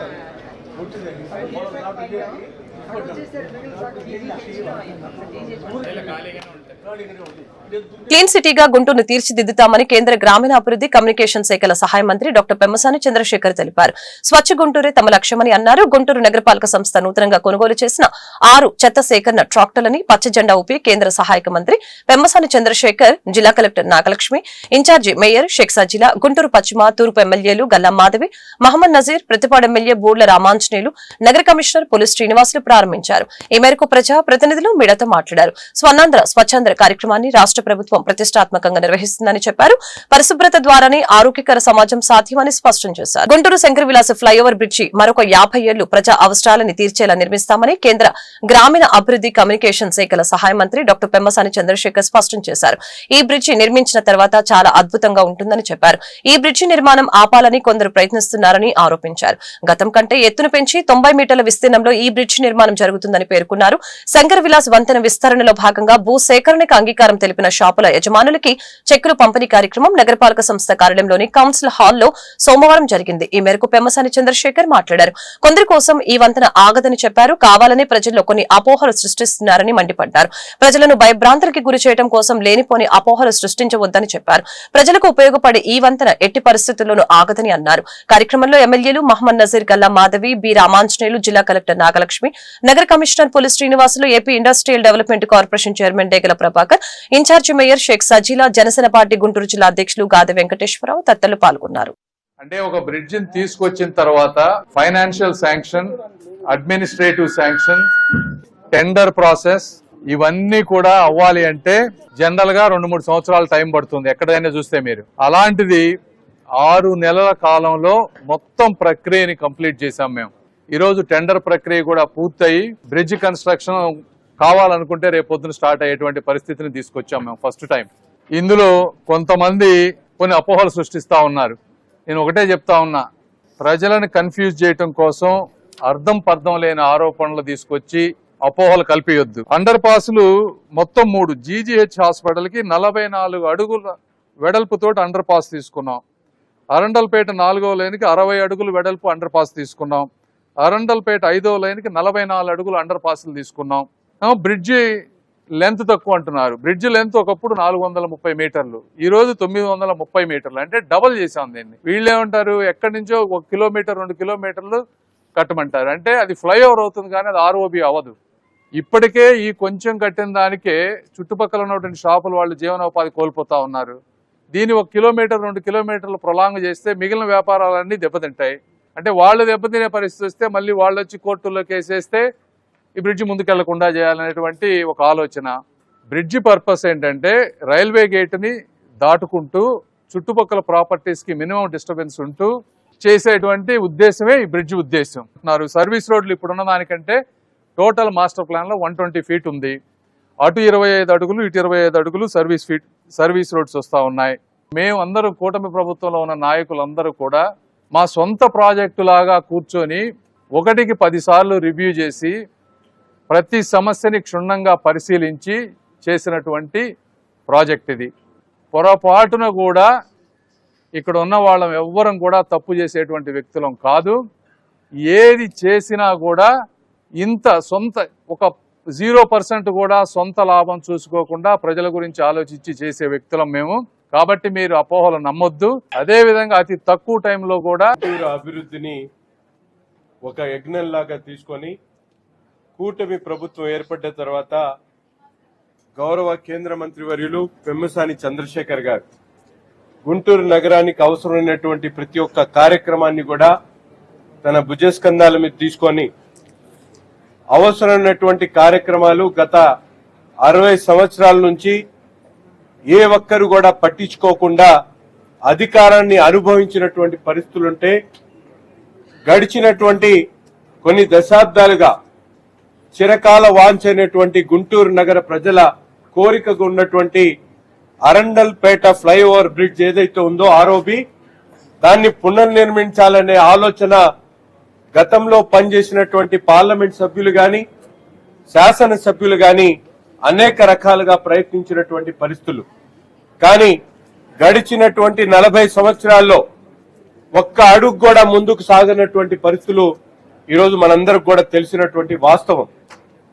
క్లీన్ సిటీగా గుంటూరును తీర్చిదిద్దుతామని కేంద్ర గ్రామీణాభివృద్ధి కమ్యూనికేషన్ శాఖల సహాయ మంత్రి డాక్టర్ పెమ్మసాని చంద్రశేఖర్ తెలిపారు. స్వచ్ఛ గుంటూరే తమ లక్ష్యమని అన్నారు. గుంటూరు నగరపాలక సంస్థ నూతనంగా కొనుగోలు చేసిన 6 చెత్త సేకరణ ట్రాక్టర్లని పచ్చ జెండా ఊపి కేంద్ర సహాయక మంత్రి పెమ్మసాని చంద్రశేఖర్, జిల్లా collector Nagalakshmi, incharge mayor Sheikh Sajila, Guntur పశ్చిమ తూర్పు ఎమ్మెల్యేలు గల్లా మాధవి, మహమ్మద్ నజీర్, ప్రతిపాడు ఎమ్మెల్యే బూర్ల రామాంజనేయులు, నగర కమిషనర్ పులి శ్రీనివాసులు ప్రారంభించారు. ఈ మేరకు ప్రజా ప్రతినిధులు మీడియాతో మాట్లాడారు. స్వర్ణాంధ్ర స్వచ్ఛాంధ్ర కార్యక్రమాన్ని రాష్ట్ర ప్రభుత్వం ప్రతిష్టాత్మకంగా నిర్వహిస్తుందని చెప్పారు. పరిశుభ్రత ద్వారానే ఆరోగ్యకర సమాజం సాధ్యమని స్పష్టం చేశారు. గుంటూరు శంకర విలాస్ ఫ్లైఓవర్ బ్రిడ్జి మరొక 50 ఏళ్లు ప్రజా అవసరాలని తీర్చేలా నిర్మిస్తామని కేంద్ర గ్రామీణ అభివృద్ధి కమ్యూనికేషన్ శాఖల సహాయ మంత్రి డాక్టర్ పెమ్మసాని చంద్రశేఖర్ స్పష్టం చేశారు. ఈ బ్రిడ్జి నిర్మించిన తర్వాత చాలా అద్భుతంగా ఉంటుందని చెప్పారు. ఈ బ్రిడ్జి నిర్మాణం ఆపాలని కొందరు ప్రయత్నిస్తున్నారని ఆరోపించారు. గతం కంటే ఎత్తును పెంచి 90 మీటర్ల విస్తీర్ణంలో ఈ బ్రిడ్జి నిర్మాణం జరుగుతుందని పేర్కొన్నారు. శంకర్ విలాస్ వంతెన విస్తరణలో భాగంగా భూ సేకరణకు అంగీకారం తెలిపిన షాపుల యజమానులకి చెక్కులు పంపిణీ కార్యక్రమం నగరపాలక సంస్థ కార్యాలయంలోని కౌన్సిల్ హాల్లో సోమవారం జరిగింది. ఈ మేరకు పెమ్మసాని చంద్రశేఖర్ మాట్లాడారు. కొందరి కోసం ఈ వంతెన ఆగదని చెప్పారు. కావాలని ప్రజల్లో కొన్ని అపోహలు సృష్టిస్తున్నారని మండిపడ్డారు. ప్రజలను భయభ్రాంతులకి గురి చేయడం కోసం లేనిపోని అపోహలు సృష్టించవద్దని చెప్పారు. ప్రజలకు ఉపయోగపడే ఈ వంతెన ఎట్టి పరిస్థితుల్లోనూ ఆగదని అన్నారు. కార్యక్రమంలో ఎమ్మెల్యేలు మహమ్మద్ నజీర్, గల్లా మాధవి, బి రామాంజనేయులు, జిల్లా కలెక్టర్ నాగలక్ష్మి, నగర commissioner Puli Srinivasulu, AP industrial development corporation chairman Degala Prabhakar, incharge mayor Sheikh Sajila, Janasena party Guntur జిల్లా అధ్యక్షులు గాదె వెంకటేశ్వరరావు తదితరులు పాల్గొన్నారు. అంటే ఒక బ్రిడ్జిని తీసుకొచ్చిన తర్వాత financial sanction, administrative sanction, tender process ఇవన్నీ కూడా అవ్వాలి అంటే జనరల్ గా 2-3 సంవత్సరాల టైం పడుతుంది ఎక్కడైనా చూస్తే మీరు. అలాంటిది 6 నెలల కాలంలో మొత్తం ప్రక్రియని కంప్లీట్ చేశాం మేము. ఈరోజు టెండర్ ప్రక్రియ కూడా పూర్తయి బ్రిడ్జ్ కన్స్ట్రక్షన్ కావాలనుకుంటే రేపు పొద్దున స్టార్ట్ అయ్యేటువంటి పరిస్థితిని తీసుకొచ్చాం మేము ఫస్ట్ టైం. ఇందులో కొంతమంది కొన్ని అపోహలు సృష్టిస్తా ఉన్నారు. నేను ఒకటే చెప్తా ఉన్నా, ప్రజలను కన్ఫ్యూజ్ చేయటం కోసం అర్థం పర్థం లేని ఆరోపణలు తీసుకొచ్చి అపోహలు కల్పియొద్దు. అండర్ పాస్లు మొత్తం 3 జీజీహెచ్ హాస్పిటల్ కి 44 అడుగుల వెడల్పుతోటి అండర్ పాస్ తీసుకున్నాం. అరండల్పేట 4వ లైన్కి 60 అడుగులు వెడల్పు అండర్ పాస్ తీసుకున్నాం. అరండల్పేట 5వ లైన్కి 44 అడుగులు అండర్ పాస్లు తీసుకున్నాం. బ్రిడ్జి లెంత్ తక్కువ అంటున్నారు. బ్రిడ్జ్ లెంత్ ఒకప్పుడు 430 మీటర్లు, ఈ రోజు 930 మీటర్లు, అంటే డబల్ చేశాం దీన్ని. వీళ్ళు ఏమంటారు, ఎక్కడి నుంచో 1 కిలోమీటర్ 2 కిలోమీటర్లు కట్టమంటారు. అంటే అది ఫ్లైఓవర్ అవుతుంది కానీ అది ఆర్ఓబి అవ్వదు. ఇప్పటికే ఈ కొంచెం కట్టిన దానికే చుట్టుపక్కల ఉన్నటువంటి షాపులు వాళ్ళు జీవనోపాధి కోల్పోతా ఉన్నారు. దీన్ని 1 కిలోమీటర్ 2 కిలోమీటర్లు ప్రొలాంగ్ చేస్తే మిగిలిన వ్యాపారాలన్నీ దెబ్బతింటాయి. అంటే వాళ్ళు దెబ్బతినే పరిస్థితి వస్తే మళ్ళీ వాళ్ళు వచ్చి కోర్టుల్లో కేసేస్తే ఈ బ్రిడ్జి ముందుకెళ్లకుండా చేయాలనేటువంటి ఒక ఆలోచన. బ్రిడ్జి పర్పస్ ఏంటంటే రైల్వే గేట్ని దాటుకుంటూ చుట్టుపక్కల ప్రాపర్టీస్కి మినిమం డిస్టర్బెన్స్ ఉంటూ చేసేటువంటి ఉద్దేశమే ఈ బ్రిడ్జి ఉద్దేశం. సర్వీస్ రోడ్లు ఇప్పుడున్న దానికంటే టోటల్ మాస్టర్ ప్లాన్లో 120 ఫీట్ ఉంది. అటు 25 అడుగులు ఇటు 25 అడుగులు సర్వీస్ రోడ్స్ వస్తూ ఉన్నాయి. మేము అందరూ కూటమి ప్రభుత్వంలో ఉన్న నాయకులందరూ కూడా మా సొంత ప్రాజెక్టు లాగా కూర్చొని 1కి 10 సార్లు రివ్యూ చేసి ప్రతి సమస్యని క్షుణ్ణంగా పరిశీలించి చేసినటువంటి ప్రాజెక్ట్ ఇది. పొరపాటున కూడా ఇక్కడ ఉన్న వాళ్ళం ఎవ్వరం కూడా తప్పు చేసేటువంటి వ్యక్తులం కాదు. ఏది చేసినా కూడా ఇంత సొంత ఒక 0% కూడా సొంత లాభం చూసుకోకుండా ప్రజల గురించి ఆలోచించి చేసే వ్యక్తులం మేము. కాబట్టి మీరు అపోహలు నమ్మొద్దు. అదేవిధంగా అతి తక్కువ టైంలో కూడా అభివృద్ధిని ఒక యజ్ఞంలాగా తీసుకొని కూటమి ప్రభుత్వం ఏర్పడ్డ తర్వాత గౌరవ కేంద్ర మంత్రివర్యులు పెమ్మసాని చంద్రశేఖర్ గారు గుంటూరు నగరానికి అవసరమైనటువంటి ప్రతి ఒక్క కార్యక్రమాన్ని కూడా తన భుజస్కంధాల మీద తీసుకొని అవసరమైనటువంటి కార్యక్రమాలు గత 60 సంవత్సరాల నుంచి ఏ ఒక్కరు కూడా పట్టించుకోకుండా అధికారాన్ని అనుభవించినటువంటి పరిస్థితులుంటే గడిచినటువంటి కొన్ని దశాబ్దాలుగా చిరకాల వాంఛైనటువంటి గుంటూరు నగర ప్రజల కోరికగా ఉన్నటువంటి అరండల్పేట ఫ్లైఓవర్ బ్రిడ్జ్ ఏదైతే ఉందో ఆర్ఓబి దాన్ని పునర్నిర్మించాలనే ఆలోచన గతంలో పనిచేసినటువంటి పార్లమెంట్ సభ్యులు గాని శాసనసభ్యులు గాని అనేక రకాలుగా ప్రయత్నించినటువంటి పరిస్థితులు. కానీ గడిచినటువంటి 40 సంవత్సరాల్లో ఒక్క అడుగు కూడా ముందుకు సాగనటువంటి పరిస్థితులు ఈరోజు మనందరికి కూడా తెలిసినటువంటి వాస్తవం.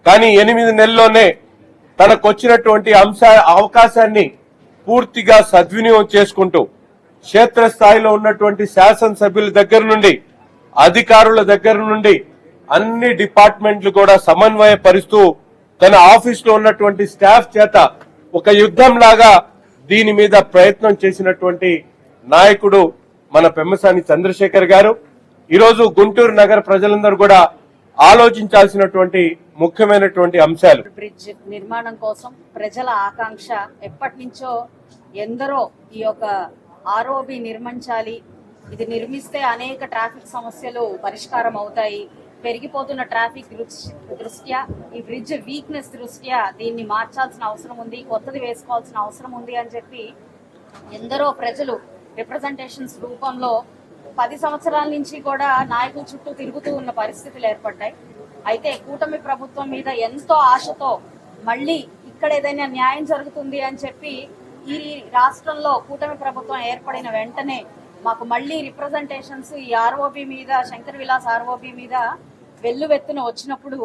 కానీ 8 నెలల్లోనే తనకొచ్చినటువంటి అవకాశాన్ని పూర్తిగా సద్వినియోగం చేసుకుంటూ క్షేత్రస్థాయిలో ఉన్నటువంటి శాసనసభ్యుల దగ్గర నుండి అధికారుల దగ్గర నుండి అన్ని డిపార్ట్మెంట్లు కూడా సమన్వయపరుస్తూ తన ఆఫీసులో ఉన్నటువంటి స్టాఫ్ చేత ఒక యుద్ధం లాగా దీని మీద ప్రయత్నం చేసినటువంటి నాయకుడు మన పెమ్మసాని చంద్రశేఖర్ గారు. ఈరోజు గుంటూరు నగర ప్రజలందరూ కూడా ఆలోచించాల్సినటువంటి ముఖ్యమైనటువంటి అంశాలు. బ్రిడ్జ్ నిర్మాణం కోసం ప్రజల ఆకాంక్ష ఎప్పటి నుంచో ఎందరో ఈ యొక్క ఆర్ఓబి నిర్మించాలి, ఇది నిర్మిస్తే అనేక ట్రాఫిక్ సమస్యలు పరిష్కారం అవుతాయి, పెరిగిపోతున్న ట్రాఫిక్ దృష్ట్యా ఈ బ్రిడ్జ్ వీక్నెస్ దృష్ట్యా దీన్ని మార్చాల్సిన అవసరం ఉంది, కొత్తది వేసుకోవాల్సిన అవసరం ఉంది అని చెప్పి ఎందరో ప్రజలు రిప్రజెంటేషన్స్ రూపంలో 10 సంవత్సరాల నుంచి కూడా నాయకుల చుట్టూ తిరుగుతూ ఉన్న పరిస్థితులు ఏర్పడ్డాయి. అయితే కూటమి ప్రభుత్వం మీద ఎంతో ఆశతో మళ్ళీ ఇక్కడ ఏదైనా న్యాయం జరుగుతుంది అని చెప్పి ఈ రాష్ట్రంలో కూటమి ప్రభుత్వం ఏర్పడిన వెంటనే మాకు మళ్ళీ రిప్రజెంటేషన్స్ ఈ ఆర్ఓబి మీద, శంకర్ విలాస్ ఆర్ఓబి మీద వెల్లువెత్తున వచ్చినప్పుడు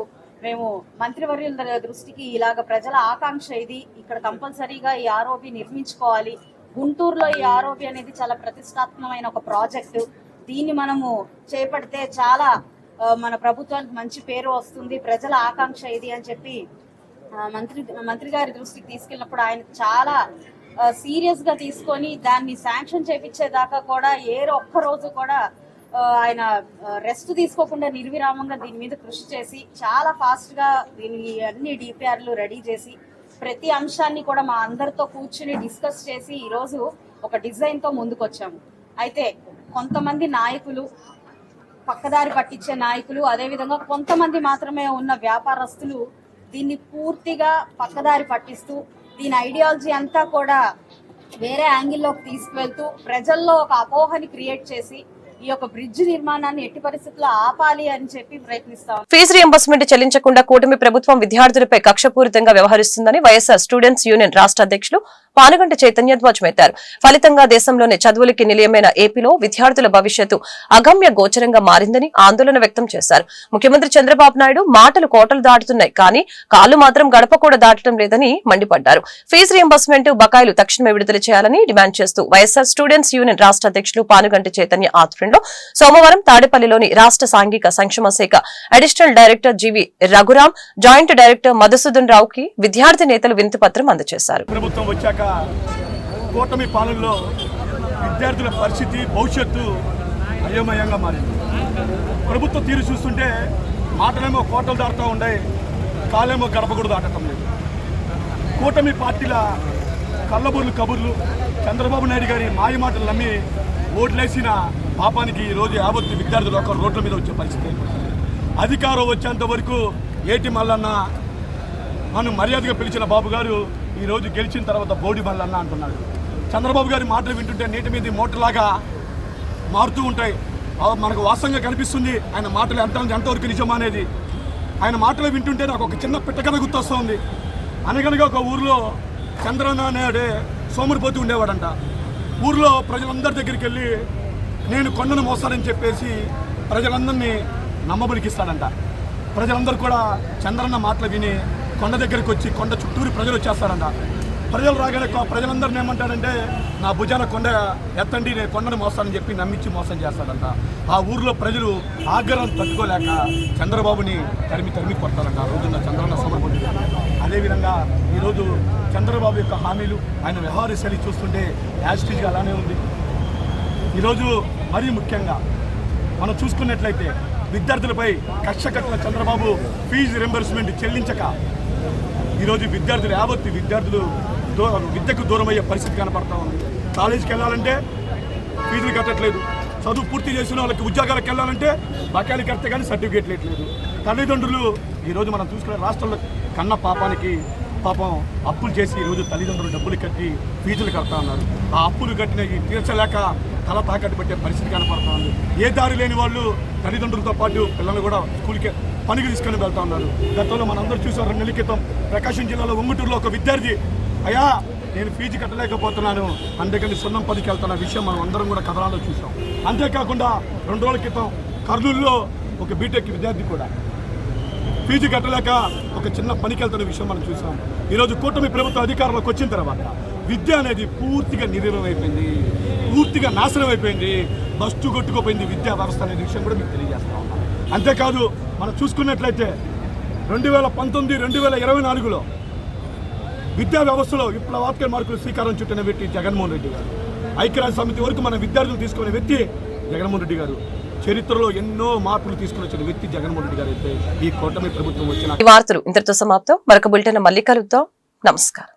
మేము మంత్రివర్యుల దృష్టికి ఇలాగ ప్రజల ఆకాంక్ష ఇది, ఇక్కడ కంపల్సరీగా ఈ ఆర్ఓబి నిర్మించుకోవాలి, గుంటూరులో ఈ ఆర్ఓబి అనేది చాలా ప్రతిష్టాత్మకమైన ఒక ప్రాజెక్టు, దీన్ని మనము చేపడితే చాలా మన ప్రభుత్వానికి మంచి పేరు వస్తుంది, ప్రజల ఆకాంక్ష ఇది అని చెప్పి మంత్రి గారి దృష్టికి తీసుకెళ్ళినప్పుడు ఆయన చాలా సీరియస్ గా తీసుకొని దాన్ని శాంక్షన్ చేపించేదాకా కూడా ఒక్క రోజు కూడా ఆయన రెస్ట్ తీసుకోకుండా నిర్విరామంగా దీని మీద కృషి చేసి చాలా ఫాస్ట్ గా దీని అన్ని డిపిఆర్లు రెడీ చేసి ప్రతి అంశాన్ని కూడా మా అందరితో కూర్చుని డిస్కస్ చేసి ఈ రోజు ఒక డిజైన్ తో ముందుకొచ్చాము. అయితే కొంతమంది నాయకులు, పక్కదారి పట్టించే నాయకులు, అదేవిధంగా కొంతమంది మాత్రమే ఉన్న వ్యాపారస్తులు దీన్ని పూర్తిగా పక్కదారి పట్టిస్తూ దీని ఐడియాలజీ అంతా కూడా వేరే యాంగిల్లోకి తీసుకువెళ్తూ ప్రజల్లో ఒక అపోహని క్రియేట్ చేసి ఈ యొక్క బ్రిడ్జ్ నిర్మాణాన్ని ఎట్టి పరిస్థితుల్లో ఆపాలి అని చెప్పి ప్రయత్నిస్తాం. ఫీజు రియంబర్స్మెంట్ చెల్లించకుండా కూటమి ప్రభుత్వం విద్యార్థులపై కక్షపూరితంగా వ్యవహరిస్తుందని వైఎస్ఆర్ స్టూడెంట్స్ యూనియన్ రాష్ట్ర అధ్యక్షులు పానుగంటి చైతన్య ధ్వజమెత్తారు. ఫలితంగా దేశంలోనే చదువులకి నిలయమైన ఏపీలో విద్యార్థుల భవిష్యత్తు అగమ్య గోచరంగా మారిందని ఆందోళన వ్యక్తం చేశారు. ముఖ్యమంత్రి చంద్రబాబు నాయుడు మాటలు కోటలు దాటుతున్నాయి, కానీ కాళ్లు మాత్రం గడప కూడా దాటడం లేదని మండిపడ్డారు. ఫీజు రియంబర్స్మెంట్ బకాయిలు తక్షణమే విడుదల చేయాలని డిమాండ్ చేస్తూ వైఎస్ఆర్ స్టూడెంట్స్ యూనియన్ రాష్ట్ర అధ్యక్షులు పానుగంటి చైతన్య ఆధ్వర్యంలో సోమవారం తాడేపల్లిలోని రాష్ట్ర సాంఘిక సంక్షేమ శాఖ అడిషనల్ డైరెక్టర్ జీవి రఘురాం, జాయింట్ డైరెక్టర్ మధుసూదన్ రావుకి విద్యార్థి నేతలు వినతిపత్రం అందజేశారు. ప్రభుత్వం వచ్చాక కూటమి పాలనలో విద్యార్థుల పరిస్థితి, భవిష్యత్తు అయోమయంగా మారింది. ప్రభుత్వ తీరు చూస్తుంటే మాటలేమో కోటలు దాటుతూ ఉన్నాయి, కాలేమో గడప కూడా దాటడం లేదు. కూటమి పార్టీల కళ్ళబుర్లు కబుర్లు, చంద్రబాబు నాయుడు గారి మాయ మాటలు నమ్మి ఓట్లేసిన పాపానికి ఈరోజు యావత్తు విద్యార్థులు ఒక రోడ్ల మీద వచ్చే పరిస్థితి. అధికారం వచ్చేంత వరకు ఏటి మల్లన్న మనం మర్యాదగా పిలిచిన బాబు గారు ఈరోజు గెలిచిన తర్వాత బోడి మల్లన్న అంటున్నాడు. చంద్రబాబు గారి మాటలు వింటుంటే నీటి మీద మోటలాగా మారుతూ ఉంటాయి. మనకు వాస్తవంగా కనిపిస్తుంది ఆయన మాటలు ఎంతవరకు నిజమా అనేది. ఆయన మాటలు వింటుంటే నాకు ఒక చిన్న పిట్టకథ గుర్తొస్తుంది. అనగనగా ఒక ఊర్లో చంద్రన్న నాయుడే సోమరిపోతూ ఉండేవాడంట. ఊర్లో ప్రజలందరి దగ్గరికి వెళ్ళి నేను కొండను మోస్తానని చెప్పేసి ప్రజలందరినీ నమ్మబలికిస్తాడంట. ప్రజలందరూ కూడా చంద్రన్న మాటలు విని కొండ దగ్గరికి వచ్చి కొండ చుట్టూరు ప్రజలు వచ్చేస్తారంట. ప్రజలు రాగానే ప్రజలందరినీ ఏమంటాడంటే నా భుజాన కొండ ఎత్తండి, నేను కొండను మోస్తానని చెప్పి నమ్మించి మోసం చేస్తాడంట. ఆ ఊర్లో ప్రజలు ఆగ్రహం తట్టుకోలేక చంద్రబాబుని తరిమి కొడతారంట. ఆ రోజున చంద్రన్న సమర్పణ. అదేవిధంగా ఈరోజు చంద్రబాబు యొక్క హామీలు ఆయన వ్యవహార శైలి చూస్తుంటే యాజిటీజ్గా అలానే ఉంది. ఈరోజు మరీ ముఖ్యంగా మనం చూసుకున్నట్లయితే విద్యార్థులపై కక్ష కట్టిన చంద్రబాబు ఫీజు రింబర్స్మెంట్ చెల్లించక ఈరోజు విద్యార్థులు విద్యకు దూరం అయ్యే పరిస్థితి కనపడతా ఉంది. కాలేజీకి వెళ్ళాలంటే ఫీజులు కట్టట్లేదు, చదువు పూర్తి చేసిన వాళ్ళకి ఉద్యోగాలకు వెళ్ళాలంటే బకాయిలు కడితే కానీ సర్టిఫికేట్ లేదు. తల్లిదండ్రులు ఈరోజు మనం చూసుకునే రాష్ట్రంలో కన్న పాపం అప్పులు చేసి ఈరోజు తల్లిదండ్రులు డబ్బులు కట్టి ఫీజులు కడతా ఉన్నారు. ఆ అప్పులు కట్టిన తీర్చలేక తల తాకట్టు పెట్టే పరిస్థితి కనపడతా ఉంది. ఏ దారి లేని వాళ్ళు తల్లిదండ్రులతో పాటు పిల్లలు కూడా స్కూల్కి పనికి తీసుకొని వెళ్తా ఉన్నారు. గతంలో మనందరూ చూసాం, 2 నెలల క్రితం ప్రకాశం జిల్లాలో ఉంగుటూరులో ఒక విద్యార్థి, అయ్యా నేను ఫీజు కట్టలేకపోతున్నాను అందుకని సున్నం పనికి వెళ్తున్న విషయం మనం అందరం కూడా కథనాల్లో చూసాం. అంతేకాకుండా 2 రోజుల క్రితం కర్నూలులో ఒక బీటెక్ విద్యార్థి కూడా ఫీజు కట్టలేక ఒక చిన్న పనికి వెళ్తున్న విషయం మనం చూసాం. ఈరోజు కూటమి ప్రభుత్వం అధికారంలోకి వచ్చిన తర్వాత విద్య అనేది పూర్తిగా నిర్వీర్యం అయిపోయింది, పూర్తిగా నాశనం అయిపోయింది, బస్టు కొట్టుకుపోయింది విద్యా వ్యవస్థ అనే విషయం కూడా మీకు తెలియజేస్తా ఉన్నాం. అంతేకాదు మనం చూసుకున్నట్లయితే 2019, 2024లో విద్యా వ్యవస్థలో విప్లవాత్మక మార్పులు శ్రీకారం చుట్టిన వ్యక్తి జగన్మోహన్ రెడ్డి గారు. ఐక్యరాజ్య సమితి వరకు మన విద్యార్థులు తీసుకునే వ్యక్తి జగన్మోహన్ రెడ్డి గారు. చరిత్రలో ఎన్నో మార్పులు తీసుకుని వచ్చిన వ్యక్తి జగన్మోహన్ రెడ్డి గారు అయితే ఈ కూటమి ప్రభుత్వం వచ్చిన ఈ వార్తలు ఇంతటితో సమాప్తం. మరొక బులెటిన్ మళ్ళీ కలుద్దాం. నమస్కారం.